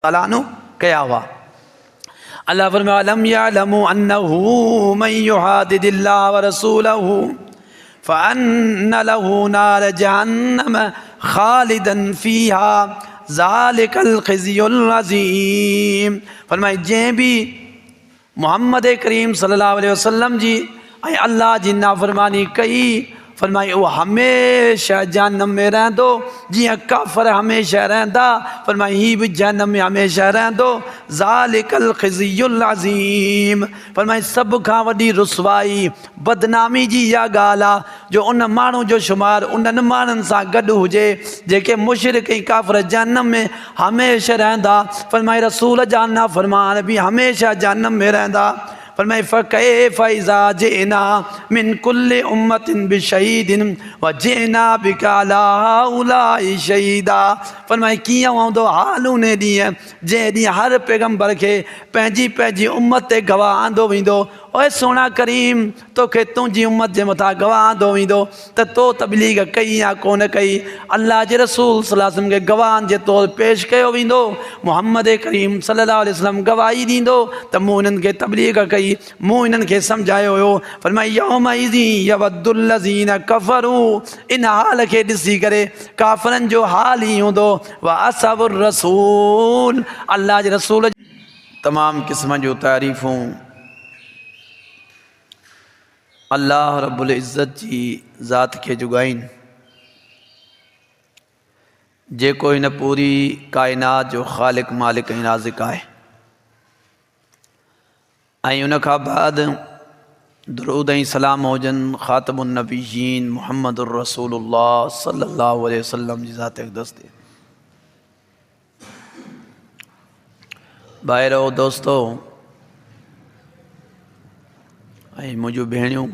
तआला अन्हु कया हुआ। अल्लाह फरमाया लम यअलमु अन्नहु मन युहादिदिल्लाह व रसूलहु फ़अन्न लहु नार जहन्नम खालिदन फ़ीहा ज़ालिकल ख़िज़्युल अज़ीम। फरमाए जंहिं भी मोहम्मद करीम सल्लल्लाहु अलैहि वसल्लम जी ऐं अल्लाह जी नाफ़रमानी कई, फरमाई उहो हमेशह जहन्नम में रहंदो, जियां काफ़र हमेशह रहंदा, फरमाई ही भी जहन्नम में हमेशह रहंदो। ज़ालिकल ख़िज़्युल अज़ीम। फरमाई सभ खां वॾी रुसवाई बदनामी जी इहा ॻाल्हि आहे जो उन माण्हू जो शुमार उन्हनि माण्हुनि सां गॾु हुजे जेके मुशरिक ऐं काफ़िर जहन्नम में हमेशह रहंदा। फरमाई रसूल जा नाफ़रमान बि हमेशह जहन्नम में रहंदा। फरमाए फ़कैफ़ इज़ा जिअना मिन कुल्लि उम्मतिन बिशहीदिन व जिअना बिका अला हाउलाइ शहीदा। फरमाए कीअं हूंदो हाल उन ॾींहुं जंहिं ॾींहुं हर पैगम्बर खे पंहिंजी पंहिंजी उम्मत ते गवाह आंदो वेंदो। ओए सोना करीम तोखे तुंहिंजी उम्मत जे मथां गवाह आंदो वेंदो त तो तबलीग कई या कोन कई। अल्लाह जे रसूल सल्लल्लाहु अलैहि वसल्लम खे गवाहनि जे तौर पेश कयो वेंदो। मोहम्मद करीम सल्लल्लाहु अलैहि वसल्लम गवाही ॾींदो त मूं हिननि खे तबलीग कई, मूं हिननि खे सम्झायो हुयो। फरमाई यौमइज़ि यवद्दुल लज़ीना कफ़रू। इन हाल खे ॾिसी करे काफ़िरनि जो हाल ई हूंदो व असबुर रसूल। अल्लाह जे रसूल तमामु क़िस्म जूं तारीफ़ूं अल्लाह रब्बुल इज़्ज़त जी ज़ात खे जुगाइनि जेको हिन पूरी काइनात जो ख़ालिक मालिक ऐं राज़िक़ आहे। ऐं उन खां बाद दुरूद ऐं सलाम हुजनि ख़ातमुन नबीयीन मुहम्मदुर रसूलुल्लाह सल्लल्लाहु अलैहि वसल्लम जी ज़ात अक़दस ते। भाइरो दोस्तो ऐं मुंहिंजूं भेणियूं,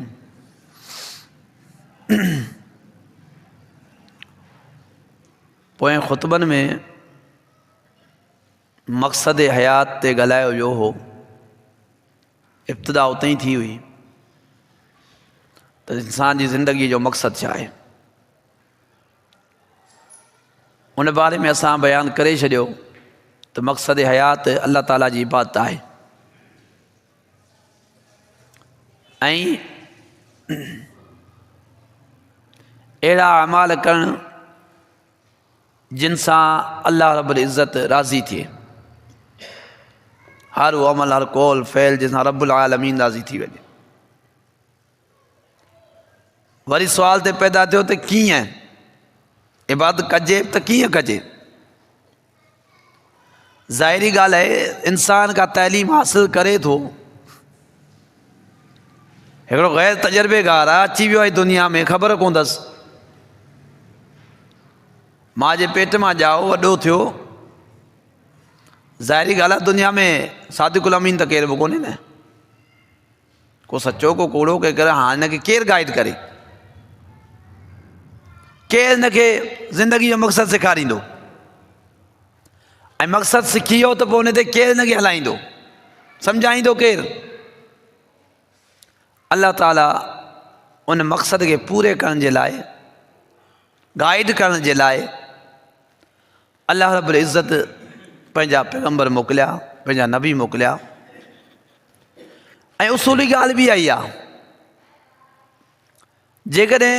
पोएं ख़ुतबनि में मक़सद हयात ते ॻाल्हायो वियो हो। इब्तिदा उते ई थी हुई त इंसान जी ज़िंदगी जो मक़सदु छा आहे। उन बारे में असां बयानु करे छॾियो त मक़सद हयात अल्लाह ताला जी इबादत आहे ऐं अहिड़ा अमाल करणु जिन सां अल्लाह रब्बुल इज़्ज़त राज़ी थिए। हर उहो अमल हर कौल फ़ैल जंहिंसां रब्बुल आलमीन राज़ी थी वञे। वरी सुवाल ते पैदा थियो त कीअं इबादत कजे त कीअं कजे। ज़ाहिरी ॻाल्हि आहे इंसान का तइलीम हासिल करे थो, हिकिड़ो गैर तजुर्बेगार आहे, अची वियो आहे दुनिया में, ख़बर कोन अथसि। मां जे पेट मां ॼाओ वॾो थियो, ज़ाहिरी ॻाल्हि आहे दुनिया में सादिकुल अमीन त केर बि कोन्हे न, को सचो को कूड़ो के करे। हाणे हिनखे केरु गाइड करे, केरु हिनखे ज़िंदगी जो मक़सदु सेखारींदो ऐं मक़सदु सिखी वियो त पोइ हुन ते केरु हिनखे हलाईंदो, सम्झाईंदो केरु। अल्लाह ताला उन मक़सद खे पूरे करण जे लाइ, गाइड करण जे लाइ अल्लाह रब्बुल इज़्ज़त पंहिंजा पैगम्बर मोकिलिया, पंहिंजा नबी मोकिलिया। ऐं उसूली ॻाल्हि बि आई आहे, जेकॾहिं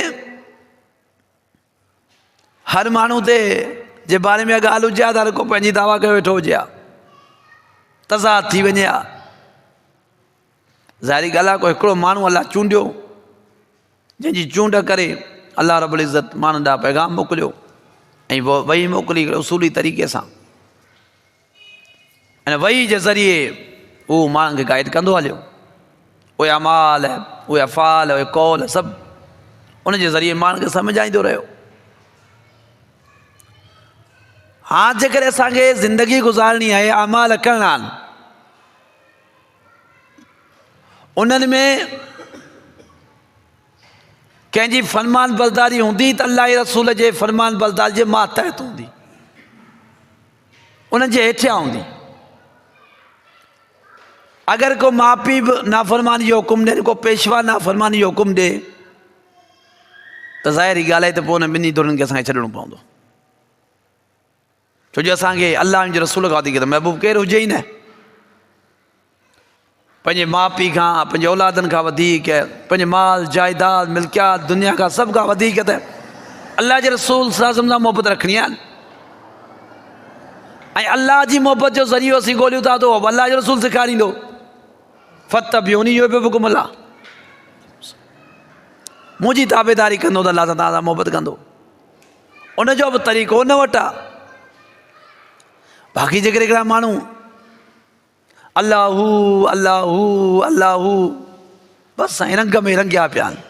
हर माण्हू ते जे बारे में ॻाल्हि हुजे हा त हर को पंहिंजी दावा कयो वेठो हुजे हा, तज़ाद थी वञे हा। ज़ाहिरी ॻाल्हि आहे को हिकिड़ो माण्हू अलाह चूंडियो, जंहिंजी चूंड करे अल्लाह रब्बुल इज़्ज़त माण्हुनि ॾांहुं पैगाम मोकिलियो ऐं वही मोकिली उसूली तरीक़े सां। ऐं वही जे ज़रिए उहो माण्हुनि खे गाइड कंदो हलियो। उहे अमाल, उहे अफ़ाल, उहे कौल सभु उन जे ज़रिए माण्हुनि खे सम्झाईंदो रहियो। हाणे जेकॾहिं असांखे ज़िंदगी गुज़ारणी आहे, अमाल करणा आहिनि, उन्हनि में कंहिंजी फ़रमान बरदारी हूंदी त अल्लाह रसूल जे फ़रमान बरदारी जे मातहत हूंदी, उन्हनि जे हेठियां हूंदी। अगरि को माउ पीउ बि नाफ़रमानी जो हुकुम ॾियनि, को पेशवा नाफ़रमानी जो हुकुम ॾिए त ज़ाहिरी ॻाल्हि आहे त पोइ उन ॿिन्ही धुरनि खे असांखे छॾिणो पवंदो। छो छो जो असांखे अल्लाह जे रसूल खां वधीक त महबूब केरु हुजे ई न। पंहिंजे माउ पीउ खां, पंहिंजे औलादनि खां वधीक, पंहिंजे माल जाइदाद मिल्कियात दुनिया खां सभ खां वधीक त अल्लाह जे रसूल सल्लल्लाहु अलैहि वसल्लम सां मोहबत रखणी आहे। ऐं अल्लाह जी मोहबत जो ज़रियो असीं ॻोल्हियूं था त अल्लाह जो रसूल सेखारींदो। फत्तबिऊनी युहब्बुकुम अल्लाह, मुंहिंजी ताबेदारी कंदो त अल्लाह सां तव्हां सां मोहबत कंदो। उनजो बि तरीक़ो न वटि आहे। बाक़ी जेकर हिकिड़ा माण्हू अल्लाहू अल्लाहू अल्लाहू बसि साईं रंग में रंगिया पिया आहिनि,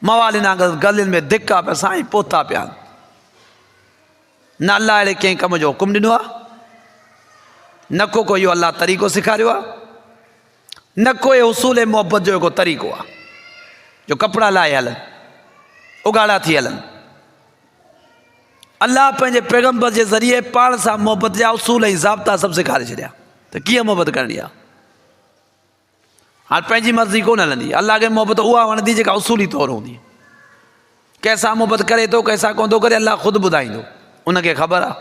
मवालिना गलियुनि में धिका पिया साईं पोता पिया आहिनि। न अल्लाह अहिड़े कंहिं कम जो हुकुम ॾिनो आहे, न को इहो अल्लाह तरीक़ो सेखारियो आहे, न कोई उसूल मोहब्बत जो हिकु तरीक़ो आहे जो कपिड़ा लाहे हलनि, उगाड़ा थी हलनि। अल्लाह पंहिंजे पैगम्बर जे ज़रिए पाण सां मोहब्बत जा उसूल ऐं ज़ाब्ता सभु सेखारे छॾिया त कीअं मोहब्बत करणी आहे। हाणे पंहिंजी मर्ज़ी कोन हलंदी, अल्लाह खे मोहब्बत उहा वणंदी जेका उसूली तौरु हूंदी। कंहिंसां मोहब्बत करे थो, कंहिंसां कोन थो करे, अल्लाह ख़ुदि ॿुधाईंदो, उनखे ख़बर आहे।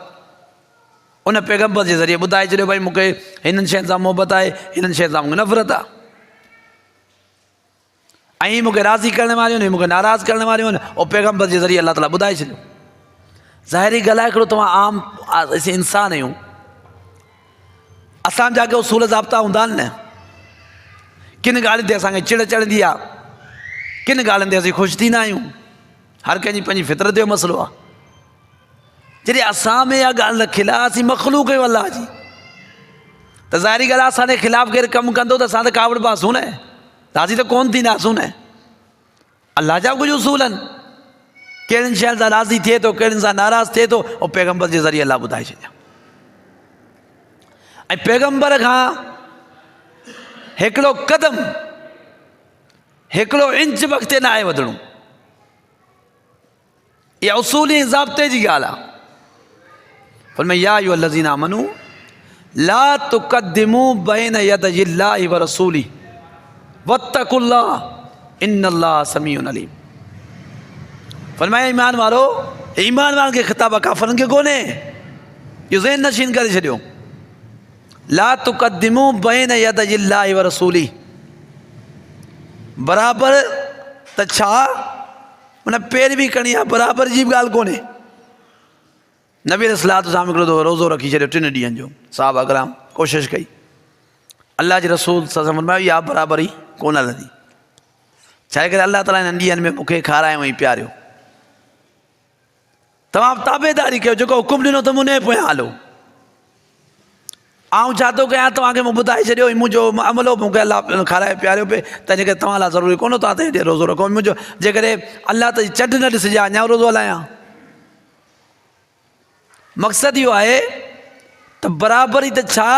उन पैगम्बर जे ज़रिए ॿुधाए छॾियो भई मूंखे हिननि शयुनि सां मोहबत आहे, हिननि शयुनि सां मूंखे नफ़रत आहे, ऐं मूंखे राज़ी करण वारियूं आहिनि, मूंखे नाराज़ करण वारियूं आहिनि। उहो पैगम्बर जे ज़रिए अल्लाह ताला ॿुधाए छॾियो। ज़ाहिरी ॻाल्हि आहे, हिकिड़ो तव्हां आम असीं इंसान आहियूं, असांजा के उसूल ज़ाब्ता हूंदा आहिनि न। किन ॻाल्हियुनि ते असांखे चिड़ चढ़ंदी आहे, किन ॻाल्हियुनि ते असीं ख़ुशि थींदा आहियूं। हर कंहिंजी पंहिंजी फितरत जो मसइलो आहे। जॾहिं असां में इहा ॻाल्हि न खिला, असीं मख़लूक़ आहियूं अल्लाह जी, त ज़ाहिरी ॻाल्हि आहे असांजे ख़िलाफ़ु केरु कमु कंदो त असां त कावड़ पासूं न, राज़ी त कोन थींदासूं न। अल्लाह जा कुझु उसूल आहिनि, कहिड़ियुनि शयुनि सां राज़ी थिए थो, कहिड़ियुनि सां नाराज़ थिए थो, ऐं पैगम्बर जे ज़रिए अल्लाह ॿुधाए छॾिया। ऐं पैगम्बर खां हिकिड़ो क़दम, हिकिड़ो इंच बि अॻिते न आहे वधणो। इहा उसूली ज़ाब्ते जी ॻाल्हि आहे। फरमाया या अय्युहल्लज़ीना आमनू ला तुक़द्दिमू बैन यदयिल्लाहि व रसूली वत्तकुल्लाह इन्नल्लाह समीउन अलीम। फरमाया ईमान वारो, ईमान वारनि खे ख़िताब आहे, काफ़रनि खे कोन्हे। इहो ज़हन नशीन करे छॾियो। ला तुक़द्दिमू बैन यदयिल्लाहि व रसूली, बराबरि त छा उन पैरवी करणी आहे, बराबरि जी बि ॻाल्हि कोन्हे। नबी अलैहिस्सलातु वस्सलाम हिकिड़ो दफ़ो रोज़ो रखी छॾियो 3 ॾींहंनि जो, सहाबा किराम कोशिशि कई, अल्लाह जे रसूल सल्लल्लाहु अलैहि वसल्लम फरमायो इहा बराबरि ई कोन हलंदी। छा करे अल्लाह ताला हिननि ॾींहंनि में मूंखे खारायो ऐं पियारियो। तव्हां ताबेदारी कयो, जेको हुकुम ॾिनो त मुंहिंजे पोयां हलो। आउं छा थो कयां, तव्हांखे मूं ॿुधाए छॾियो, मुंहिंजो अमलो मूंखे अल्लाह खाराए पियारियो पए, तंहिंजे करे तव्हां लाइ ज़रूरी कोन्हे तव्हां त हेॾे रोज़ो रखो। मुंहिंजो जेकॾहिं अल्लाह त चंड न ॾिसिजे अञा रोज़ो हलायां। मक़सदु इहो आहे त बराबरी त छा,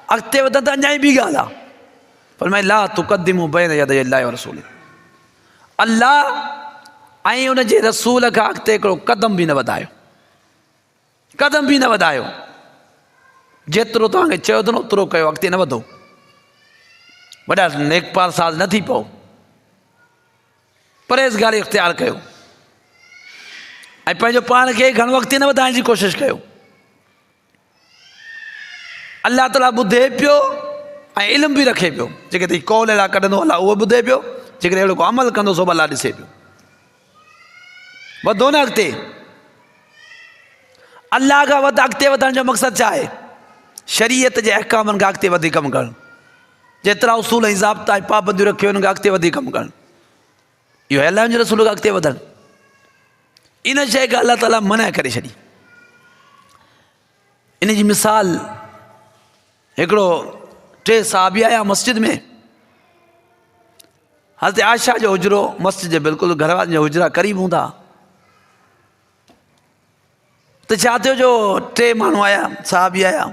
अॻिते वधनि त अञा ई ॿी ॻाल्हि आहे। पर मैं ला तुक़द्दिमू बैन यदयिल्लाहि व रसूली, अल्लाह ऐं उन जे रसूल खां अॻिते हिकिड़ो क़दम बि न वधायो, क़दम बि न वधायो। जेतिरो तव्हांखे चयो अथनि ओतिरो कयो, अॻिते न वधो। वॾा नेकपाल साज़ न थी पओ, परहेज़गारी इख़्तियार कयो ऐं पंहिंजो पाण खे घणो अॻिते न वधाइण जी कोशिशि कयो। अल्लाह ताला ॿुधे पियो ऐं इल्मु बि रखे पियो। जेके तई कौल अहिड़ा कढंदो अल्लाह उहो ॿुधे पियो, जेकॾहिं अहिड़ो को अमल कंदो सो अल्लाह ॾिसे पियो। वधो न अॻिते। अल्लाह खां वधि अॻिते वधण जो मक़सदु छा आहे? शरीयत जे अहकामनि खां अॻिते वधी कमु करणु, जेतिरा उसूल ऐं ज़ाब्ता ऐं पाबंदियूं रखियो हुननि खां अॻिते वधी कमु करणु, इहो अल्लाह जे रसूल खां अॻिते वधणु। इन शइ खे अल्लाह ताला मना करे छॾी। इन जी मिसाल हिकिड़ो 3 साहबी आया मस्जिद में। हज़रत आयशा जो हुजरो मस्जिद जे बिल्कुलु घर वारनि जा हुजरा क़रीब हूंदा। त छा थियो जो 3 माण्हू आया, साहबी आया।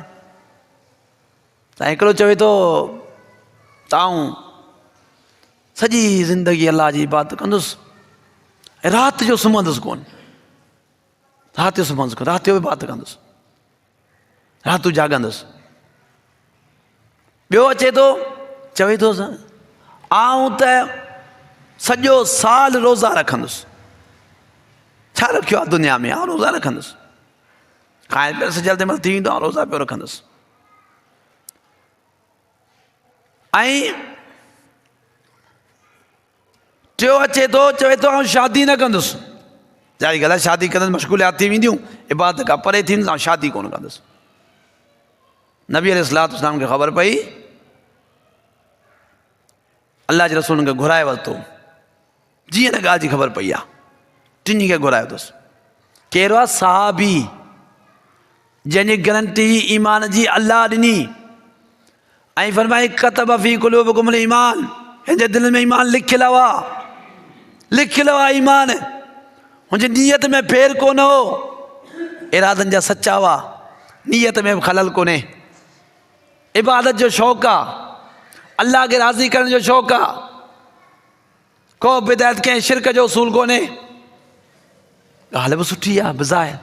त हिकिड़ो चवे थो ताऊं सॼी ज़िंदगी अल्लाह जी इबादत कंदुसि, राति जो सुम्हंदुसि कोन, राति जो सुम्हंदुसि कोन, राति जो इबादत कंदुसि, राति जो जाॻंदुसि। ॿियो अचे थो चवे थो आऊं त सॼो साल रोज़ा रखंदुसि। छा रखियो आहे दुनिया में? आउं रोज़ा रखंदुसि। खाइण पीअण सॼे हफ़्ते में थी वेंदो, रोज़ा पियो रखंदुसि। ऐं टियों अचे थो, चवे थो आउं शादी न कंदुसि। ज़ाहिर ॻाल्हि आहे, शादी कंदुसि मशगूलियात थी वेंदियूं, इबादत खां परे थींदुसि, ऐं शादी कोन कंदुसि। नबी अलैहिस्सलातु वस्सलाम खे ख़बर पई, अल्लाह जे रसूल खे घुराए वरितो। जीअं न ॻाल्हि जी ख़बर पई आहे, टिनी खे घुराए अथसि। कहिड़ो आहे? सहाबी, जंहिंजी गारंटी ईमान जी अल्लाह ॾिनी ऐं फरमाई कतब फी कुलूबिकुमुल ईमान, हिन जे दिलि में ईमान लिखियलु आहे, लिखियलु आहे ईमान, हुनजी नीयत में फेर कोन हो, इरादनि जा सचा हुआ, नीयत में बि ख़लल कोन्हे, इबादत जो शौक़ु आहे, अल्लाह खे राज़ी करण जो शौक़ु आहे, को बिदायत कंहिं शिरक जो उसूल कोन्हे। ॻाल्हि बि सुठी आहे बज़ाहिर।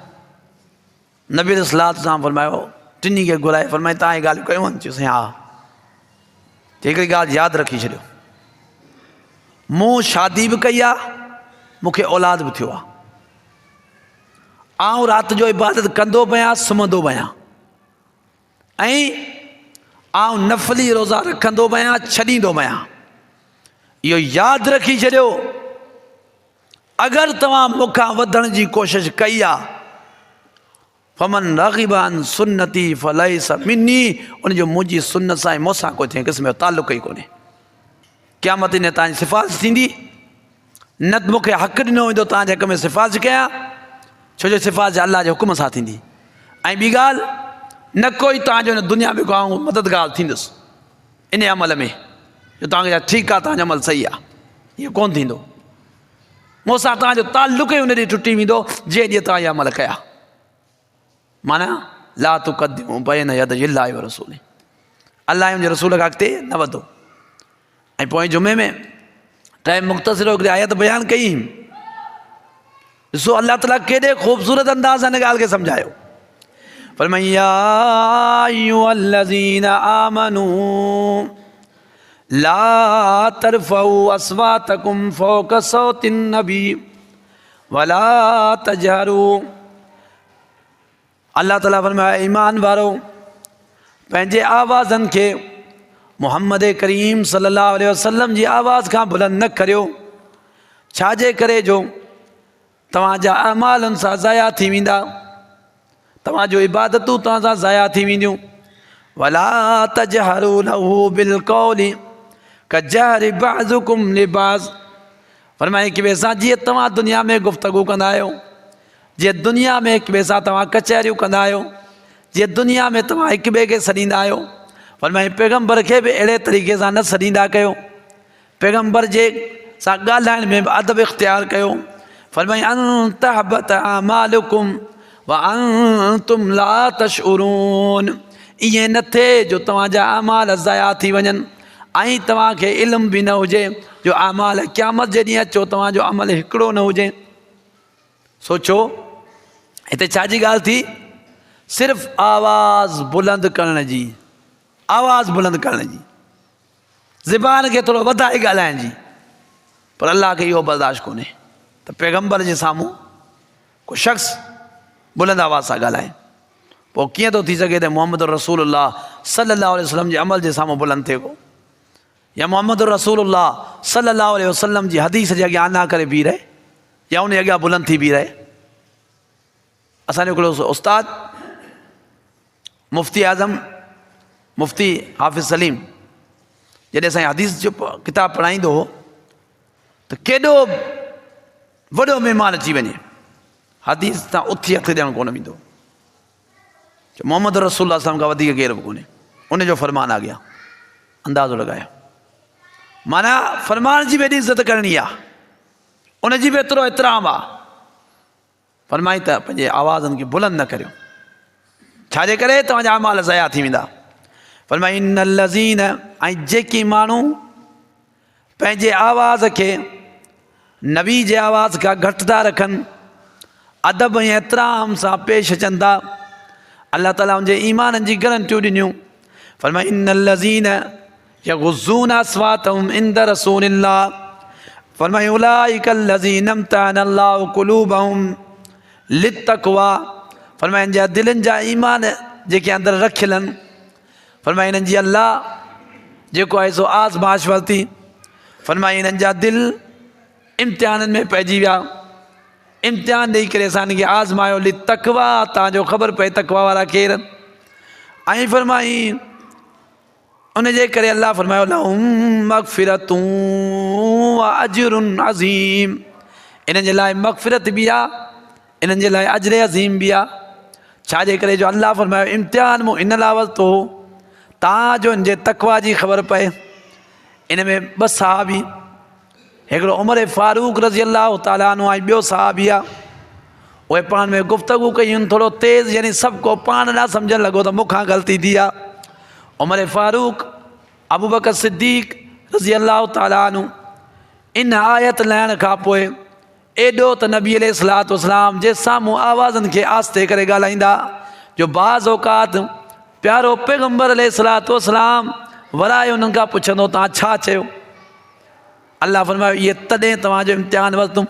नबी अलैहिस्सलातु वस्सलाम फरमायो, टिनी खे घुराए, फरमाए तव्हां इहे ॻाल्हियूं कयूं आहिनि? चयोसि हा। हिकिड़ी ॻाल्हि यादि रखी छॾियो, मूं शादी बि कई आहे, मूंखे औलाद बि थियो आहे, आउं राति जो इबादत कंदो बि आहियां, सुम्हंदो बि आहियां, ऐं आउं नफ़ली रोज़ा रखंदो बि आहियां, छॾींदो बि आहियां। इहो यादि रखी छॾियो, अगरि तव्हां मूंखां वधण जी कोशिशि कई आहे, फमन राग़िब अन सुन्नती फलैसा मिन्नी, उनजो मुंहिंजी सुन्नत सां ऐं मूंसां कोई कंहिं क़िस्म जो तालुक़ ई कोन्हे। क़यामत ॾींहुं तव्हांजी सिफ़ारिश थींदी, न मूंखे हक़ु ॾिनो वेंदो तव्हांजे हक़ में सिफ़ारिश कयां, छो जो सिफ़ारिश अल्लाह जे हुकुम सां थींदी। ऐं ॿी ॻाल्हि, न कोई तव्हांजो हिन दुनिया में को मददगार थींदुसि इन अमल में, जो तव्हांखे ठीकु आहे तव्हांजो अमल सही आहे, इहो कोन्ह थींदो। मूंसां तव्हांजो तालुक़ ई उन ॾींहुं टुटी वेंदो जंहिं ॾींहुं तव्हां इहा अमल कया। माना ला तुक़द्दिमू बैन यदय अल्लाहि व रसूलिही, अल्लाह जे रसूल खां अॻिते न वधो। ऐं पोइ जुमे में टाइम मुख़्तसिर हिकिड़ी आयत बयानु कई, ॾिसो अल्लाह ताला केॾे ख़ूबसूरत अंदाज़ सां हिन ॻाल्हि खे सम्झायो। फरमाई या अय्युहल्लज़ीना आमनू ला तरफ़ऊ अस्वातकुम फ़ौक़ सौतिन नबी वला तजहरू। अल्लाह ताला फरमाया, ईमान वारो पंहिंजे आवाज़नि खे मुहम्मद करीम सल्लल्लाहु अलैहि वसल्लम जी आवाज़ खां बुलंद न करियो। छाजे करे? जो तव्हांजा अमाल उन सां ज़ाया थी वेंदा, तव्हांजो इबादतूं तव्हां सां ज़ाया थी वेंदियूं। वला तजहरू लहू बिलक़ौलि कजहरि बअज़ुकुम लिबअज़, फरमाए हिक ॿिए सां जीअं तव्हां दुनिया में गुफ़्तगू कंदा आहियो, जीअं दुनिया में हिक ॿिए सां तव्हां कचहरियूं कंदा आहियो, जीअं दुनिया में तव्हां हिक ॿिए खे सॾींदा आहियो, फरमाए पैगम्बर खे बि अहिड़े तरीक़े सां न सॾींदा कयो, पैगम्बर जे सां ॻाल्हाइण में बि अदब इख़्तियार कयो। फरमाए अन तहबत अमालुकुम व अंतुम ला तशउरून, ईअं न थिए जो तव्हांजा अमाल ज़ाया थी वञनि ऐं तव्हांखे इल्मु बि न हुजे, जो अमाल क़यामत जे ॾींहुं अचो तव्हांजो अमल हिकिड़ो न हुजे। सोचो हिते छाजी ॻाल्हि थी? सिर्फ़ु आवाज़ बुलंद करण जी, आवाज़ बुलंद करण जी, ज़बान खे थोरो वधाए ॻाल्हाइण जी, पर अल्लाह खे इहो बर्दाश्त कोन्हे त पैगम्बर जे साम्हूं को शख़्स बुलंद आवाज़ सां ॻाल्हाए। पोइ कीअं थो थी सघे त मोहम्मद रसूलुल्लाह सल्लल्लाहु अलैहि वसल्लम जे अमल जे साम्हूं बुलंद थिए को, या मोहम्मद रसूलुल्लाह सल्लल्लाहु अलैहि वसल्लम जी हदीस जे अॻियां आना करे बीह रहे, या उन अॻियां बुलंद थी बीह रहे। असांजो हिकिड़ो उस्ताद मुफ़्ती आज़म मुफ़्ती हाफ़िज़ सलीम जॾहिं असांजी हदीस जो किताबु पढ़ाईंदो हो त केॾो वॾो महिमान अची वञे, हदीस तां उथी हथु ॾियणु कोन वेंदो, मोहम्मद रसूलुल्लाह सल्लल्लाहु खां वधीक केरु बि कोन्हे, उनजो फ़रमान आ गया, अंदाज़ो लॻायो। माना फ़रमान जी बि एॾी इज़त करणी आहे, उनजी बि एतिरो एतिराम आहे। फरमाई त पंहिंजे आवाज़नि खे बुलंद न करियो, छाजे करे? तव्हांजा अमाल ज़ाया थी वेंदा। फरमाई इन्नल लज़ीन, ऐं जेकी माण्हू पंहिंजे आवाज़ खे नबी जे आवाज़ खां घटि था रखनि, अदब ऐं एतिराम सां पेश अचनि था, अल्लाह ताला उनजे ईमाननि जी गारंटियूं ॾिनियूं। फरमाई इन्नल लज़ीन यग़ुज़्ज़ून अस्वातहुम इंद रसूलिल्लाह, फरमाई उलाइकल लज़ीना इम्तहनल्लाहु क़ुलूबहुम लित्तक़वा फरमाए इन जा दिलनि जा ईमान जेके अंदरि रखियल आहिनि, फरमाए इन्हनि जी अल्लाह जेको आहे सो आज़माइश वरिती, फरमाए इन्हनि जा दिलि इम्तिहाननि में पइजी विया, इम्तिहान ॾेई करे असां हिनखे आज़मायो ली तकवा, तव्हांजो ख़बर पए तकवा वारा केरु ऐं फरमाई उनजे करे अल्लाह फरमायो लहुम मग़फ़िरतुं व अज्रुन अज़ीम, इन्हनि जे लाइ मग़फ़िरत बि आहे, इन्हनि जे लाइ अज्र अज़ीम बि आहे। छाजे करे जो अल्लाह फरमायो इम्तिहान मूं इन लाइ वरितो हो तव्हांजो हिन जे तकवा जी ख़बर पए। इन में ॿ सहाबी, हिकिड़ो उमर फारूक रज़ी अल्लाह ताला अन्हु ऐं ॿियो सहाबी आहे, उहे पाण में गुफ़्तगू कयूं थोरो तेज़, यानी सभु को पाण न सम्झणु लॻो त मूंखां ग़लती थी आहे। उमर फारूक अबू बकर सिद्दीक़ रज़ी अल्लाह ताला अन्हु इन आयत लहण खां पोइ एॾो त नबी अलैहिस्सलातु वस्सलाम जे साम्हूं आवाज़नि खे आस्ते करे ॻाल्हाईंदा जो बाज़ औक़ात प्यारो पैगम्बर अलैहिस्सलातु वस्सलाम वराए उन्हनि खां पुछंदो तव्हां छा चयो। अल्लाह फरमायो इहे तॾहिं तव्हांजो इम्तिहान वरितुमि,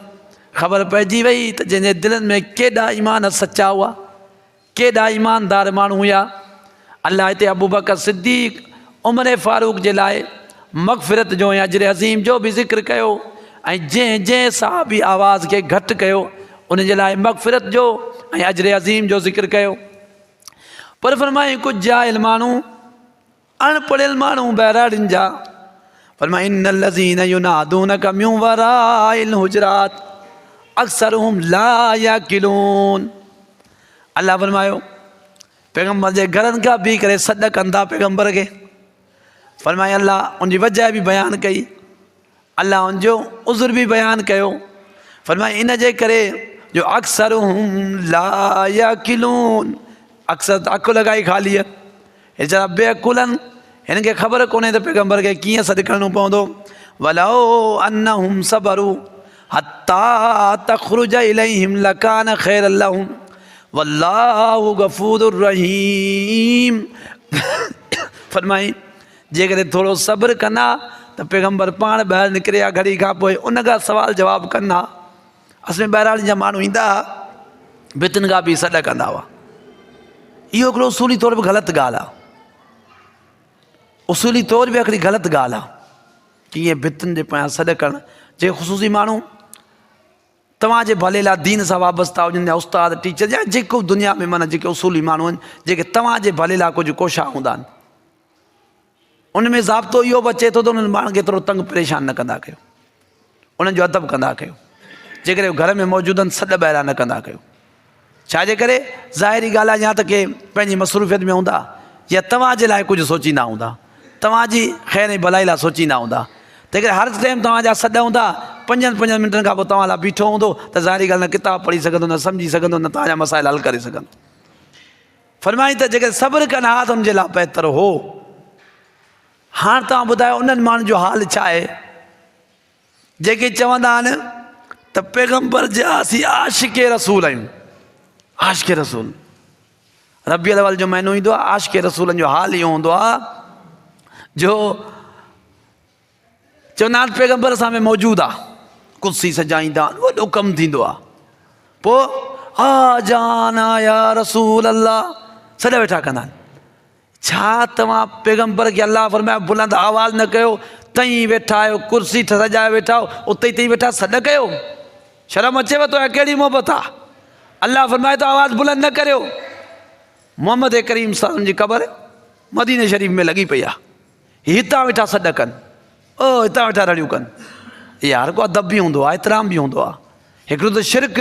ख़बर पइजी वई त जंहिंजे दिलनि में केॾा ईमान सचा हुआ, केॾा ईमानदार माण्हू हुआ। अल्लाह हिते अबू बकर सिद्दीक़ उमर फारूक जे लाइ मग़फ़िरत जो ऐं अज्र अज़ीम जो बि ज़िक्र कयो ऐं जंहिं जंहिं साहबी आवाज़ खे घटि कयो उन जे लाइ मग़फ़िरत जो ऐं अज्र अज़ीम जो ज़िक्र कयो। पर फरमाई कुझु जाहिल माण्हू, अणपढ़ियल माण्हू बहिराड़ियुनि जा, फरमाए इन्नल लज़ीना युनादूनका मिन वराइल हुजरात अक्सरुहुम ला याकिलून। अल्लाह फरमायो पैगम्बर जे घरनि खां बीह करे सॾ कंदा पैगम्बर खे, फरमाए अल्लाह उनजी वजह बि बयानु कई, अल्लाह उनजो उज़ुर बि बयानु कयो, फरमाए इन जे करे जो अक्सरुहुम ला याकिलून, अक्सर त अखि लॻाई ख़ाली आहे, वीचारा बेअकुल आहिनि, हिन खे ख़बर कोन्हे त पैगम्बर खे कीअं सॾु करिणो पवंदो। वलौ अन्नहुम सबरू हत्ता तख़रुज इलैहिम लकान खैरन लहुम वल्लाहु गफूरुर रहीम। फरमाई जेकॾहिं थोरो सब्र कंदा त पैगम्बर पाण ॿाहिरि निकिरे हा घड़ी खां पोइ उन खां सुवाल जवाबु कंदा। असां में ॿाहिरां जा माण्हू ईंदा भितुनि खां बि सॾ कंदा हुआ। इहो हिकिड़ो उसूली तौर बि ग़लति ॻाल्हि आहे, उसूली तौर बि हिकिड़ी ग़लति ॻाल्हि आहे की ईअं भितुनि जे पोयां सॾ करणु। जे ख़ुशूसी माण्हू तव्हांजे भले लाइ दीन सां वाबस्ता हुजनि या उस्ताद टीचर या जेको दुनिया में माना जेके उसूली माण्हू आहिनि जेके तव्हांजे भले लाइ कुझु कोशा हूंदा आहिनि, उन में ज़ाब्तो इहो बि अचे थो त उन्हनि माण्हुनि खे थोरो तंग परेशान न कंदा कयो, उन्हनि जो अदब कंदा कयो, जेकॾहिं घर में मौजूदु आहिनि सॾ ॿाहिरां न कंदा कयो। छाजे करे ज़ाहिरी ॻाल्हि आहे या त के पंहिंजी मसरूफ़ियत में हूंदा या तव्हांजे लाइ कुझु सोचींदा हूंदा, तव्हांजी ख़ैर ऐं भलाई लाइ सोचींदा हूंदा, तंहिं करे हर टाइम तव्हांजा सॾ हूंदा 5 मिंटनि खां पोइ तव्हां लाइ बीठो हूंदो त ज़ाहिरी ॻाल्हि न किताब पढ़ी सघंदो, न सम्झी सघंदो, न तव्हांजा मसाइल हल करे सघंदो। फरमाई त जेके सब्र कनि हा त हुनजे लाइ बहितर हो। हाणे तव्हां ॿुधायो उन्हनि माण्हुनि जो हाल छा आहे जेके चवंदा आहिनि त पैगम्बर जा असीं आशिक़े रसूल आहियूं। आशिक़े रसूल रबीउल अव्वल जो महीनो ईंदो आहे, आशिक़े रसूलनि जो हाल इहो हूंदो आहे जो चवंदा आहिनि पैगम्बर असां में मौजूदु आहे, कुर्सी सजाईंदा आहिनि, वॾो कमु थींदो आहे, पोइ आ जाना या रसूल अल्लाह सॾ वेठा कंदा आहिनि। छा तव्हां पैगम्बर खे अल्लाह फरमायो बुलंद आवाज़ न कयो, तई वेठा आहियो, कुर्सी सजाए वेठा हो, उते ई तई वेठा सॾ कयो, शर्म अचेव तो कहिड़ी मोहबत आहे। अल्लाह फरमाए तो आवाज़ बुलंद न करियो। मोहम्मद करीम सल्लल्लाहु जी क़बर मदीने शरीफ़ में लॻी पई आहे, हितां वेठा सॾ कनि, ओ हितां वेठा रड़ियूं कनि। इहा हर को अदब बि हूंदो आहे, एतिराम बि हूंदो आहे। हिकिड़ो त शिरक,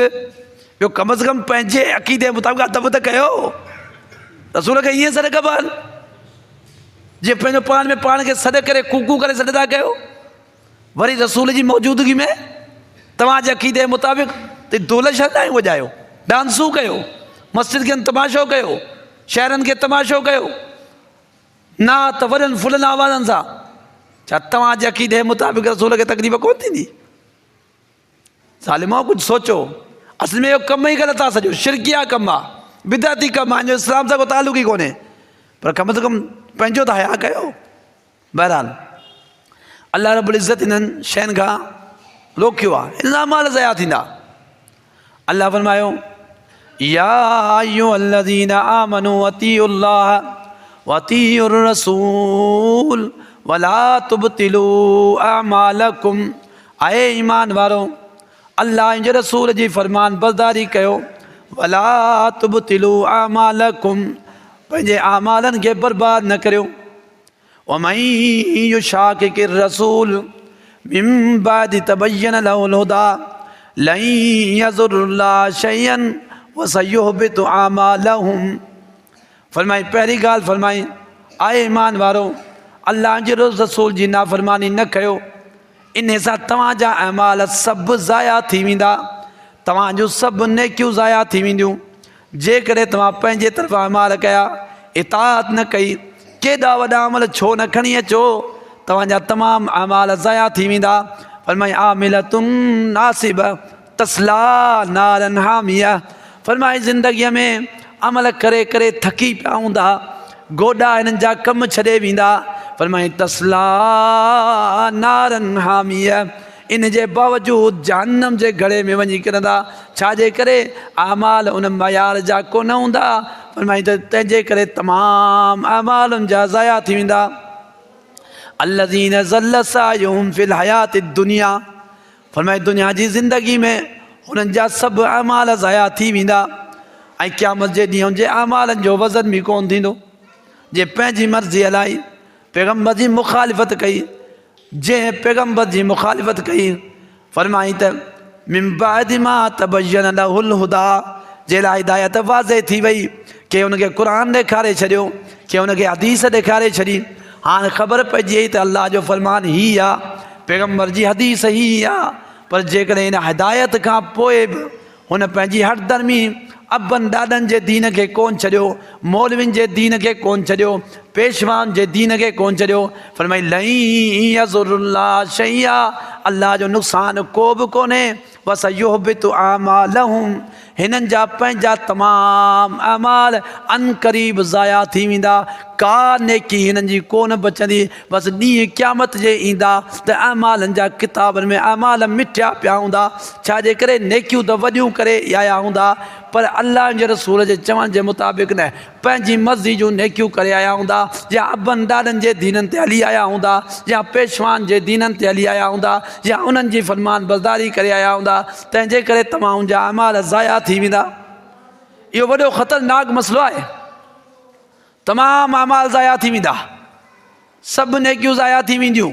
ॿियो कम अज़ कम पंहिंजे अक़ीदे मुताबिक़ अदब त कयो। रसूल खे ईअं सॾ कबा आहिनि जे पंहिंजो पाण में पाण खे सॾ करे कूकू करे सॾ था कयो, वरी रसूल जी मौजूदगी में तव्हांजे अक़ीदे मुताबिक़ त दोल छॾायो, वॼायो, डांसूं कयो, मस्जिद खे तमाशो कयो, शहरनि खे तमाशो कयो, नात वॾनि फुलनि आवाज़नि सां। छा तव्हांजे अक़ीदे मुताबिक़ रसूल खे तकलीफ़ कोन थींदी? ज़ालिमो कुझु सोचो, असल में इहो कमु ई ग़लति आहे, सॼो शिरकिया कमु आहे, बिदअती कमु आहे, जो इस्लाम सां को तालुक़ ई कोन्हे। पर कम से कम पंहिंजो त हया कयो। बहरहाल अल्लाह रब्बुल इज़्ज़त इन्हनि शयुनि खां रोकियो आहे, इल्ज़ामात ज़ाया थींदा। अल्लाह फरमायो या अय्युहल्लज़ीना आमनू अतीउल्लाह व अतीउर रसूल वला तुबतिलू अमालकुम। आए ईमान वारो, अल्लाह जे रसूल जी फरमान बरदारी कयो। वला तुबतिलू अमालकुम, पंहिंजे आमालन खे बर्बाद न करियो। वमन युशाकिकिर रसूल मिन बादि तबय्यन लहुल हुदा लन यज़ुर्रल्लाह शयअन व सयुहबितु अमालहुम। फरमाई पहिरीं ॻाल्हि फरमाई, आए ईमान वारो, अल्लाह जे रसूल जी नाफ़रमानी न कयो, इन सां तव्हांजा अमाल सभु ज़ाया थी वेंदा, तव्हांजो सभु नेकियूं ज़ाया थी वेंदियूं। जेकॾहिं तव्हां पंहिंजे तरफ़ां अमाल कया, इताअत न कई, केॾा वॾा अमल छो न खणी अचो, तव्हांजा तमामु अमाल ज़ाया थी वेंदा। फरमाई आमिलतुन नासिब तस्ला नारन हामिया। फरमाई ज़िंदगीअ में अमल करे करे थकी पिया हूंदा, गोॾा हिननि जा कम छॾे वेंदा। फरमाई तस्ला नारन हामिया, इन जे बावजूदि जहन्नम जे घड़े में वञी किरंदा। छाजे करे? अमाल उन मयार जा कोन हूंदा। फरमाई त तंहिंजे करे तमामु अमालनि जा ज़ाया थी वेंदा। अल्लज़ीन ज़ल्ल सायुहुम फ़िल हयाति दुनिया। फरमाई दुनिया जी ज़िंदगी में हुननि जा सभु अमाल ज़ाया थी वेंदा। ऐं क़यामत जे ॾींहुं जे अमालनि जो वज़न बि कोन थींदो। जे पंहिंजी मर्ज़ी हलाई, पैगम्बर जी मुखालिफ़त कई, जंहिं पैगम्बर जी मुखालिफ़त कई, फरमाई त मिन बादि मा तबय्यन लहुल हुदा, जे लाइ हिदायत वाज़े थी वई, के हुनखे क़ुर ॾेखारे छॾियो, के हुनखे हदीस ॾेखारे छॾी। हाणे ख़बर पइजी वई त अल्लाह जो फ़रमान हीअ आहे, पैगम्बर जी हदीस हीअ आहे। पर जेकॾहिं हिन हिदायत खां पोइ बि हुन पंहिंजी हरदर्मी अबनि ॾाॾनि जे दीन खे कोन छॾियो, मौलवियुनि जे दीन खे कोन छॾियो, पेशवाउनि जे दीन खे कोन छॾियो। फरमाई लन यज़ुर्रल्लाह शयअ, अल्लाह जो नुक़सानु को बि कोन्हे। वसयुहबितु अमालहुम, हिननि जा पंहिंजा तमामु अमाल अनक़रीब ज़ाया थी वेंदा। का नेकी हिननि जी कोन बचंदी। बसि ॾींहुं क़यामत जे ईंदा त अमालनि जा किताबनि में अमाल मिठिया पिया हूंदा। छाजे करे? नेकियूं त वॾियूं करे आया हूंदा, पर अल्लाह जे रसूल जे चवण जे मुताबिक़ न, पंहिंजी मर्ज़ी जूं नेकियूं करे आया हूंदा, या अबनि ॾाॾनि जे दीननि ते हली आया हूंदा, या पेशवान जे दीननि ते हली आया हूंदा, या उन्हनि जी फरमान बरदारी करे आया हूंदा। तंहिंजे करे तमामु जा अमाल ज़ाया थी वेंदा। इहो वॾो ख़तरनाक मसइलो आहे। तमामु अमाल ज़ाया थी वेंदा, सभु नेकियूं ज़ाया थी वेंदियूं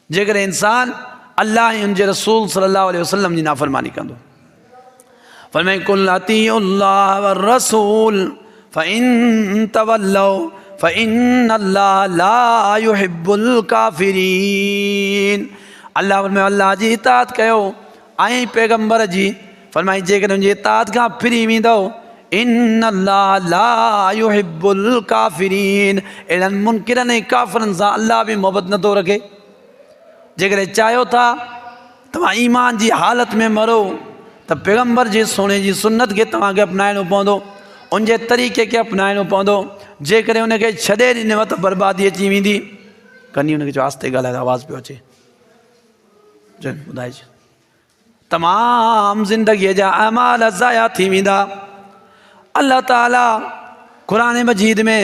जेकॾहिं इंसानु अल्लाह ऐं उनजे रसूल सल्लल्लाहु अलैहि वसल्लम जी नाफ़रमानी कंदो। फरमाई कुल अतीउल्लाह व रसूल फ़इन तवल्लौ फ़इन्नल्लाह ला युहिब्बुल काफ़िरीन। अल्लाह फरमाए अल्लाह जी इताअत कयो ऐं पैगम्बर जी। फरमाई जेकॾहिं उनजी इताअत खां फिरी वेंदो, इन्नल्लाह ला युहिब्बुल काफ़िरीन, अहिड़नि मुनकिरनि ऐं काफ़िरनि सां अल्लाह बि मोहबत नथो रखे। जेकॾहिं चाहियो था तव्हां ईमान जी हालत में मरो, त पैगम्बर जी सोने जी सुन्नत खे तव्हांखे अपनाइणो पवंदो, उनजे तरीक़े खे अपनाइणो पवंदो। जेकॾहिं उनखे छॾे ॾिनव त बर्बादी अची वेंदी। कनी उनखे चयो आस्ते ॻाल्हाए, आवाज़ पियो अचे, जन ॿुधाइजे। तमामु ज़िंदगीअ जा अमाल ज़ाया थी वेंदा। अल्लाह ताला क़ुर मजीद में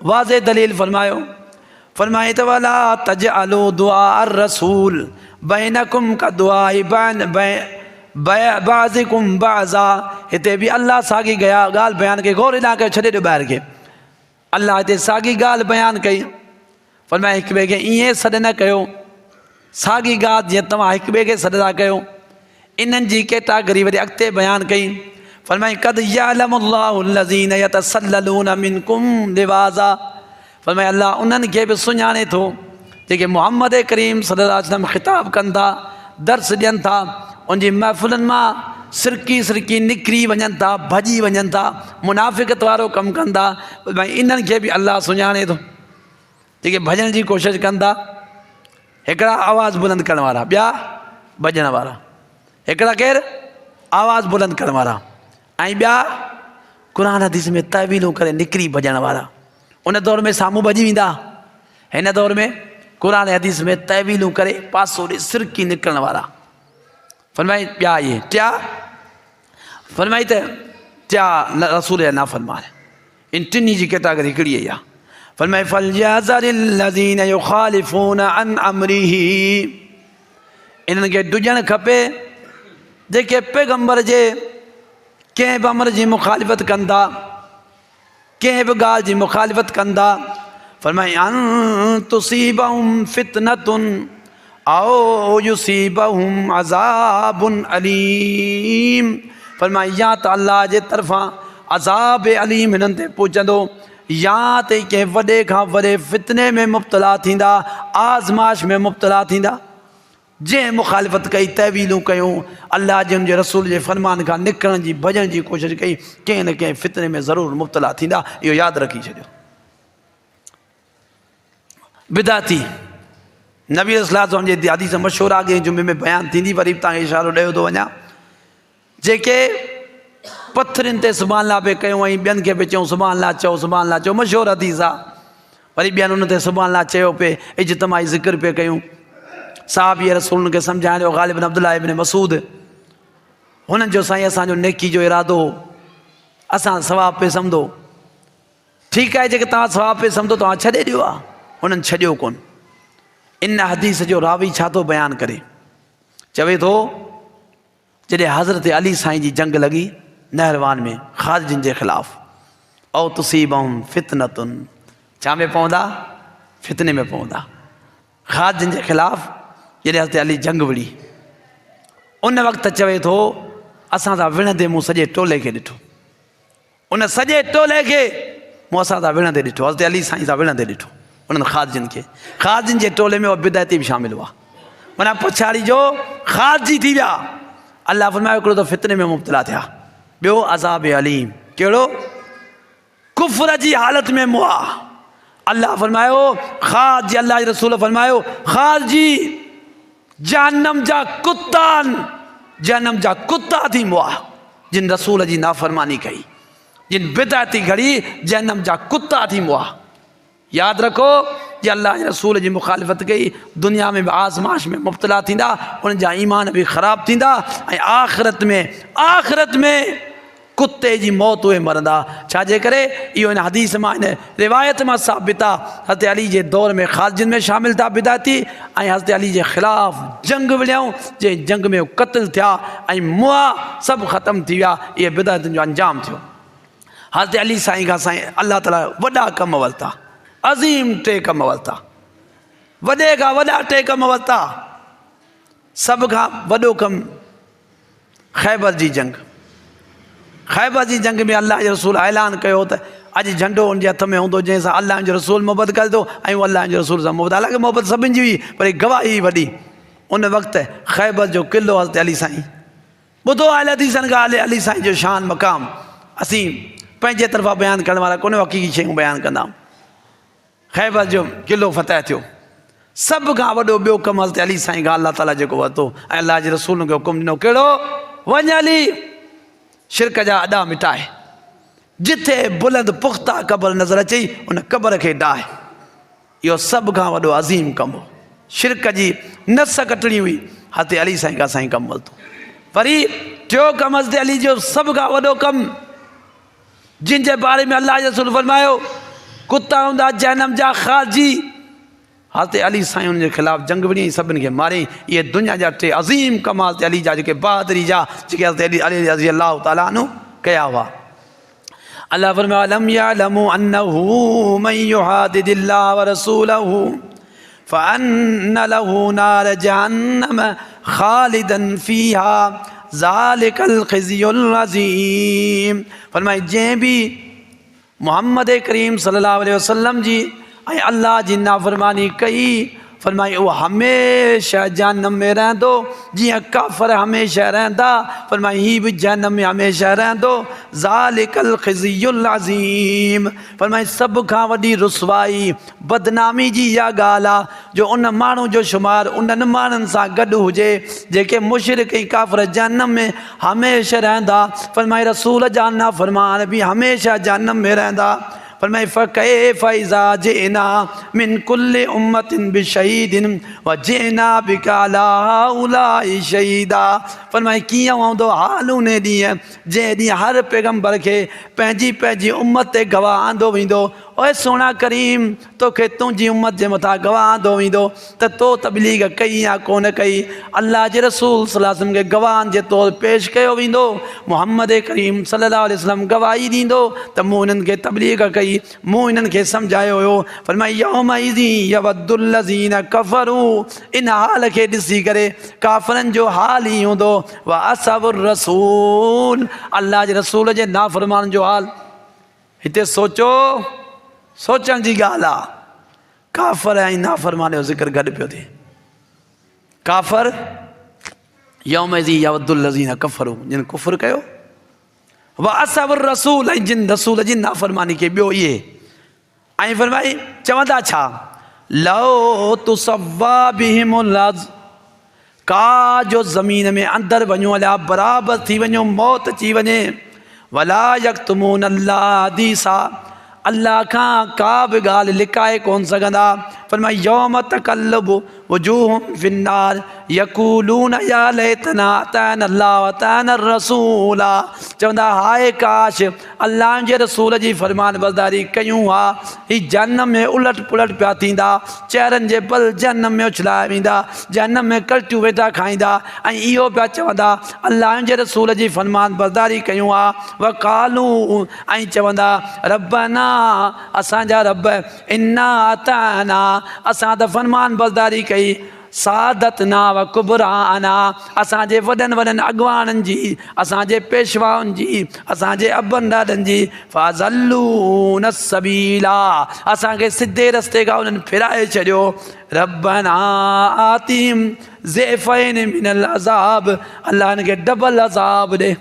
वाज़े दलील फरमायो, फरमाए त वला तजअलू दुआ रसूल बैनकुम का दुआई बाज़िकुम बाज़ा। हिते बि अल्लाह साॻी ॻाल्हि बयानु कई। गौर ॾांहुं कयो, छॾे ॾियो ॿाहिरि खे। अल्लाह हिते साॻी ॻाल्हि बयानु कई। फरमाए हिक ॿिए खे ईअं सॾु न कयो, साॻी ॻाल्हि जीअं तव्हां हिक ॿिए खे सॾंदा कयो। इन्हनि जी कैटागरी वरी अॻिते बयानु कई। फरमाए क़द यअलमुल्लाहु allज़ीना यतसल्ललूना मिनकुम लिवाज़ा। फरमाए अल्लाह उन्हनि खे बि सुञाणे थो जेके मुहम्मद करीम सल्लल्लाहु अलैहि वसल्लम ख़िताब कनि था, दर्स ॾियनि था, उनजी महफ़िलुनि मां सिरकी निकिरी वञनि था, भॼी वञनि था, मुनाफ़िक़त वारो कमु कनि था। भई इन्हनि खे बि अल्लाह सुञाणे थो। जेके भॼण जी कोशिशि कनि था, हिकिड़ा आवाज़ बुलंद करण वारा, ॿिया भॼण वारा। हिकिड़ा केरु? आवाज़ बुलंद करण वारा, ऐं ॿिया क़ुर हदीस में तहवीलूं करे निकिरी भॼण वारा। उन दौर में साम्हूं भॼी वेंदा, हिन दौर में क़ुर हदीस में तहवीलूं करे पासो ॾे सिरकी निकिरण वारा। फरमाई ॿिया इहे टिया। फरमाई त त्या रसूल जा नाफ़रमान इन टिनी जी कैटेगरी हिकिड़ी आहे फरमाए फलयहज़रिल्लज़ीन युख़ालिफ़ून अन अम्रिही इन्हनि खे ॾुजणु खपे जेके पैगंबर जे कंहिं बि अमर जी मुखालिफ़त कंदा कंहिं बि ॻाल्हि जी मुखालिफ़त कंदा फरमाए अन तुसीबहुम फितनतुन औ युसीबहुम अज़ाबुन अलीम फरमाए या त अल्लाह जे तरफ़ां अज़ाब अलीम हिननि ते पहुचंदो या त कंहिं वॾे खां वॾे फितने में मुब्तला थींदा आज़माइश में मुब्तला थींदा जंहिं मुखालिफ़त कई तहवीलूं कयूं अल्लाह जे हुनजे रसूल जे फ़रमान खां निकिरण जी भॼण जी कोशिशि कई कंहिं न कंहिं फितने में ज़रूरु मुब्तला थींदा इहो यादि रखी छॾियो बिदाती नबी रसूल जे हदीस मशहूरु आहे अॻे जुमे में बयानु थींदी वरी बि तव्हांखे इशारो ॾियो थो वञा जेके पथरनि ते सुभाणे अल्लाह पे कयूं ऐं ॿियनि खे बि चऊं सुभाणे अल्लाह चओ सुभाणे अल्लाह चओ मशहूरु हदीस आहे वरी ॿियनि उन ते सुभाणे अल्लाह चयो पिए इज्तिमाई ज़िक्र पिए कयूं साहबी रसूल खे सम्झाइण जो ग़ालिब अब्दुल्लाह इब्न मसूद हुननि जो साईं असांजो नेकी जो इरादो हो असां सवाब पे सम्झो ठीकु आहे जेके तव्हां सवाब पे सम्झो तव्हां छॾे ॾियो आहे हुननि छॾियो कोन इन हदीस जो रावी छा थो बयानु करे चवे थो जॾहिं हज़रत अली साईं जी जंग लॻी नहरवान में ख़ारिजिन जे ख़िलाफ़ औ तुसीबहुम फितनतुन छा में पवंदा फितने में पवंदा ख़ारिजिन जे ख़िलाफ़ जॾहिं हज़रत अली जंग विड़ी उन वक़्तु चवे थो असां सां विढ़ंदे मूं सॼे टोले खे ॾिठो उन सॼे टोले खे मूं असां सां विढ़ंदे ॾिठो हज़रत अली साईं सां विढ़ंदे ॾिठो उन्हनि ख़ारिजिन जे टोले में बिदायती बि शामिल हुआ माना पछाड़ी जो ख़ारिजी थी विया अल्लाह फरमायो हिकिड़ो त फितने में मुब्तला थिया ॿियो अज़ाब अलीम कहिड़ो कुफ़र जी हालत में मुआ अल्लाह फरमायो ख़ारिजी अल्लाह जे रसूल फरमायो ख़ारिजी जहन्नम जा कुत्ता थी मुआ जिन रसूल जी नाफ़रमानी कई जिन बिदायती घड़ी जहन्नम जा कुत्ता थी मुआ यादि रखो जे अल्लाह जे रसूल जी मुखालिफ़त कई दुनिया में बि आज़माइश में मुब्तला थींदा उन जा ईमान बि ख़राब थींदा ऐं आख़िरत में कुत्ते जी मौत उहे मरंदा छाजे करे इहो इन हदीस मां इन रिवायत मां साबित आहे हज़रत अली जे दौर में ख़ारिजिन में शामिल था बिदाती ऐं हज़रत अली जे ख़िलाफ़ जंग विड़ियऊं जंहिं जंग में क़त्ल थिया ऐं मुआ सभु ख़तमु थी विया इहे बिदातुनि जो अंजाम थियो हज़रत अली साईं खां साईं अल्लाह ताला वॾा कम वरिता अज़ीम टे कम वरिता वॾे खां वॾा टे कम वरिता सभ खां वॾो कमु ख़ैबर जी जंग में अल्लाह जे रसूल ऐलान कयो त अॼु झंडो हुनजे हथ में हूंदो जंहिंसां अल्लाह जो रसूल मोहबत करे थो ऐं उहो अल्लाह जो रसूल सां मोहबत हालांकि मोहबत सभिनि जी हुई पर गवाही वॾी उन वक़्तु ख़ैबर जो क़िलो हज़रत अली साईं ॿुधो आहे हदीसनि खां अली साईं जो शान मक़ाम असीं पंहिंजे तरफ़ां बयानु करण वारा कोन हक़ीक़ी शयूं बयानु कंदा आहियूं ख़ैबर जो क़िलो फतह थियो सभ खां वॾो ॿियो कमु हज़रत अली साईं खां अल्लाह ताला जेको वरितो ऐं अल्लाह जे रसूल खे हुकुम ॾिनो कहिड़ो वञ अली शिरक जा अॾा मिटाए जिथे बुलंद पुख़्ता क़बर नज़र अचई उन क़बर खे डाहे इहो सभ खां वॾो अज़ीम कमु हो शिरक जी नस कटणी हुई हज़रत अली साईं खां साईं कमु वरितो वरी टियों कमु हज़रत अली जो सभ खां वॾो कमु जिन जे बारे में अल्लाह जे रसूल फरमायो कुत्ता हूंदा जहन्नम जा ख़ारिजी हज़रत अली साईं उन जे ख़िलाफ़ जंग विड़ी सभिनि खे मारियईं इहे दुनिया जा टे अज़ीम कम हज़रत अली जा जेके बहादुरी जा जेके हज़रत अली रज़ी अल्लाह तआला अन्हु कया हुआ अल्लाह फरमायो अलम यअलमू अन्नहु मन युहादिदिल्लाह व रसूलहु फअन्न लहू नार जहन्नम खालिदन फीहा ज़ालिकल ख़िज़्युल अज़ीम फरमाए जंहिं बि मोहम्मद करीम सल्लल्लाहु अलैहि वसल्लम जी ऐं अल्लाह जी नाफ़रमानी कई फरमाई उहो हमेशह जहन्नम में रहंदो जीअं काफ़र हमेशह रहंदा फरमाई हीअ बि जहन्नम में हमेशह रहंदो ज़ालिकल ख़िज़्युल अज़ीम फरमाई सभ खां वॾी रुसवाई बदनामी जी इहा ॻाल्हि आहे जो उन माण्हू जो शुमार उन्हनि माण्हुनि सां गॾु हुजे जेके मुशरिक ऐं काफ़िर जहन्नम में हमेशह रहंदा फरमाई रसूल जा नाफ़रमान बि हमेशह जहन्नम में रहंदा फरमाए फ़कैफ़ इज़ा जिअना मिन कुल्लि उम्मतिन बिशहीदिन व जिअना बिका अला हाउलाइ शहीदा। फरमाए कीअं हूंदो हाल उन ॾींहुं जंहिं ॾींहुं हर पैगंबर खे पंहिंजी पंहिंजी उम्मत ते गवाह आंदो वेंदो। ओए सोना करीम तोखे तुंहिंजी उम्मत जे मथां गवाह आंदो वेंदो त तो तबलीग कई या कोन कई। अल्लाह जे रसूल सल्लल्लाहु अलैहि वसल्लम खे गवाहनि जे तौरु पेश कयो वेंदो। मुहम्मद करीम सल्लल्लाहु अलैहि वसल्लम गवाही ॾींदो त मूं हिननि खे तबलीग कई, मूं हिननि खे सम्झायो हुयो। फरमाए यौमइज़ि यवद्दुल लज़ीना कफ़रू, इन हाल खे ॾिसी करे काफ़िरनि जो हाल ई हूंदो। व असबुर रसूल, अल्लाह जे रसूल जे नाफ़रमान जो हाल। हिते सोचो, सोचण जी ॻाल्हि आहे। काफ़र ऐं नाफ़रमान जो ज़िक्र गॾु पियो थिए। काफ़र यौमइज़ि यवद्दुल लज़ीना कफ़रू, जिन कुफ़्र कयो। व असबुर रसूल, ऐं जिन रसूल जी नाफ़रमानी कई। ॿियो इहे ऐं फरमाई चवंदा छा, लौ तुसव्वा बिहिमुल अर्ज़, का जो ज़मीन में अंदरि वञो हलिया बराबरि थी वञो, मौत अची वञे। वला यक्तुमून अल्लाह हदीसा, अल्लाह खां का बि ॻाल्हि लिकाए कोन सघंदा। फरमाए यौम तक़ल्लुबु वुजूहुहुम फिन्नार यक़ूलून या लैतना अताना अल्लाह व अताना रसूला। चवंदा हाय काश अल्लाह जे रसूल जी फरमान बरदारी कयूं हा। ही जहन्नम में उलट पुलट पिया थींदा, चेहरनि जे बल जहन्नम में उछलाया वेंदा, जहन्नम में कल्टियूं वेठा खाईंदा ऐं इहो पिया चवंदा अल्लाह जे रसूल जी फरमान बरदारी कयूं हा। व कालू, ऐं चवंदा रब्बना, असांजा रब, इन्ना अताना, असां त फरमान बरदारी कई। सादतना व कुबराना, असांजे वॾनि वॾनि अॻवाननि जी, असांजे पेशवाउनि जी, असांजे अबनि ॾाॾनि जी। फ़ज़ल्लूना सबीला, असांखे सिधे रस्ते खां उन्हनि फिराए छॾियो। रब्बना आतिहिम ज़िफ़ैन मिनल अज़ाब, अल्लाह हिन खे डबल अज़ाब ॾे।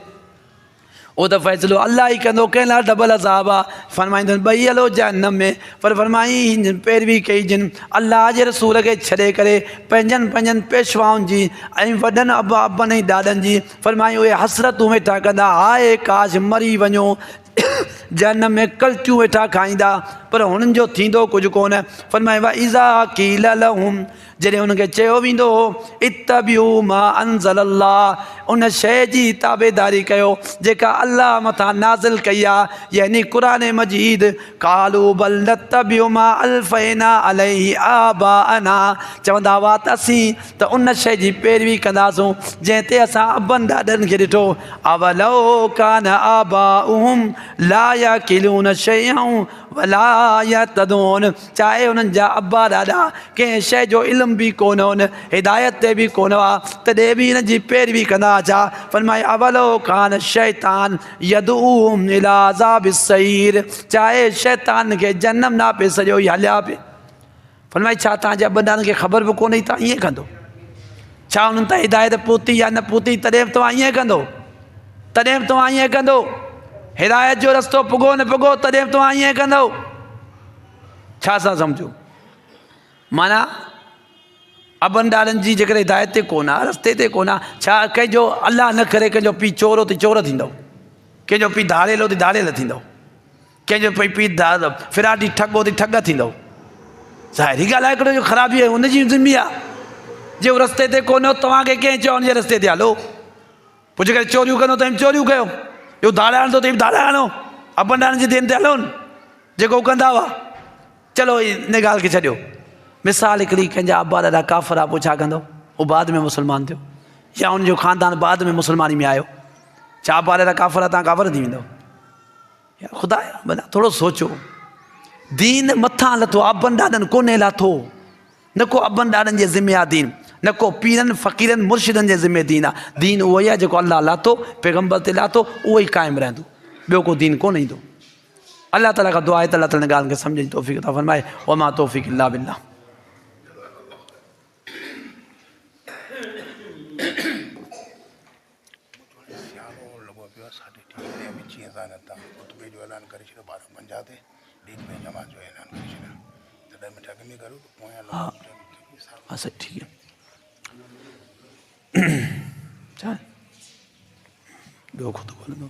उहो त फ़ैसिलो अल्लाह ई कंदो, कंहिं लाइ डबल अज़ाब आहे। फरमाईंदुसि ॿई हलो जहन्नम में। पर फरमाई जिन पैरवी कई, जिन अल्लाह जे रसूल खे छॾे करे पंहिंजनि पंहिंजनि पेशवाउनि जी ऐं वॾनि अबनि ऐं ॾाॾनि जी, फरमाई उहे हसरतूं वेठा कंदा, हाय काश मरी वञो, जहन्नम में कल्टियूं वेठा खाईंदा, पर हुननि जो थींदो कुझु कोन। फरमाए व इज़ा क़ील लहुम, जॾहिं हुनखे चयो वेंदो हो इत्तबिऊ मा अंज़लल्लाह, उन शइ जी ताबेदारी कयो जेका अल्लाह मथां नाज़िल कई आहे, यानी क़ुरान मजीद। कालू बल नत्तबिऊ मा अल्फ़ैना अलैहि आबाअना, चवंदा हुआ त असीं त उन शइ जी पैरवी कंदासूं जंहिं ते असां अबनि ॾाॾनि खे ॾिठो। अवलो कान आबाउहुम ला याकिलून शैअन वला यहतदून, चाहे हुननि जा अब्बा ॾाॾा कंहिं शइ जो इल्मु बि कोन हुन, हिदायत ते बि कोन हुआ, तॾहिं बि हिन जी पैरवी कंदा छा। फरमाए अवलो कान शैतान यदऊहुम इला अज़ाबिस सईर, चाहे शैतान खे जहन्नम ना पे सॼो ई हलिया पे। फरमाए छा तव्हांजे अब्बा ॾाॾनि खे ख़बर बि कोन्हे तव्हां ईअं कंदो? छा हुननि तां हिदायत पहुती या न पहुती तॾहिं बि तव्हां ईअं कंदो? तॾहिं बि तव्हां ईअं कंदो? हिदायत जो रस्तो पुॻो न पुॻो तॾहिं बि तव्हां ईअं कंदो? छा असां सम्झूं? माना अबनि ॾाॾनि जी जेकॾहिं हिदायत ते कोन आहे, रस्ते ते कोन आहे, छा कंहिंजो अलाह न करे कंहिंजो पीउ चोर हो त चोर थींदो, कंहिंजो पीउ धाड़ेल हो त धाड़ेल थींदो, कंहिंजो पीउ फिराटी ठग हो त ठग थींदो। ज़ाहिरी ॻाल्हि आहे हिकिड़ो जो ख़राबी आहे हुनजी ज़िम्मी आहे। जे उहो रस्ते ते कोन हो तव्हांखे कंहिं चयो हुनजे रस्ते ते हलो, पोइ जेकॾहिं चोरियूं कंदो त चोरियूं कयो, इहो धाड़ा हणंदो त धाड़ा हणो, अबनि ॾाॾनि जे देन ते हलो न जेको कंदा हुआ। चलो इन ॻाल्हि खे छॾियो। मिसाल हिकिड़ी, कंहिंजा अब्बा ॾाॾा काफ़िर आहे, पोइ छा कंदो? उहो बाद में मुस्लमान थियो या हुनजो ख़ानदान बाद में मुस्लमानी में आयो, छा अब्बा ॾाॾा काफ़िर आहे तव्हां काफ़िर थी वेंदो? यार ख़ुदा भला थोरो सोचो। दीन मथां लथो, अबनि ॾाॾनि कोन्हे लाथो, न को अबनि ॾाॾनि जे ज़िम्मे आहे दीन, न को पीरनि फ़क़ीरनि मुर्शिदनि जे ज़िम्मे दीन आहे। दीन उहो ई आहे जेको अल्लाह लाथो, पैगंबर ते लाथो, उहो ई क़ाइमु रहंदो, ॿियो को दीन कोन ईंदो। अल्लाह ताला खां दुआ आहे त अल्लाह ताला हिन ॻाल्हि खे सम्झ जी तौफ़ीक़ अता फ़रमाए। व मा तौफ़ीक़ इल्ला बिल्लाह। हाँ सर ठीक है। ॿियो खुद बोलंदो।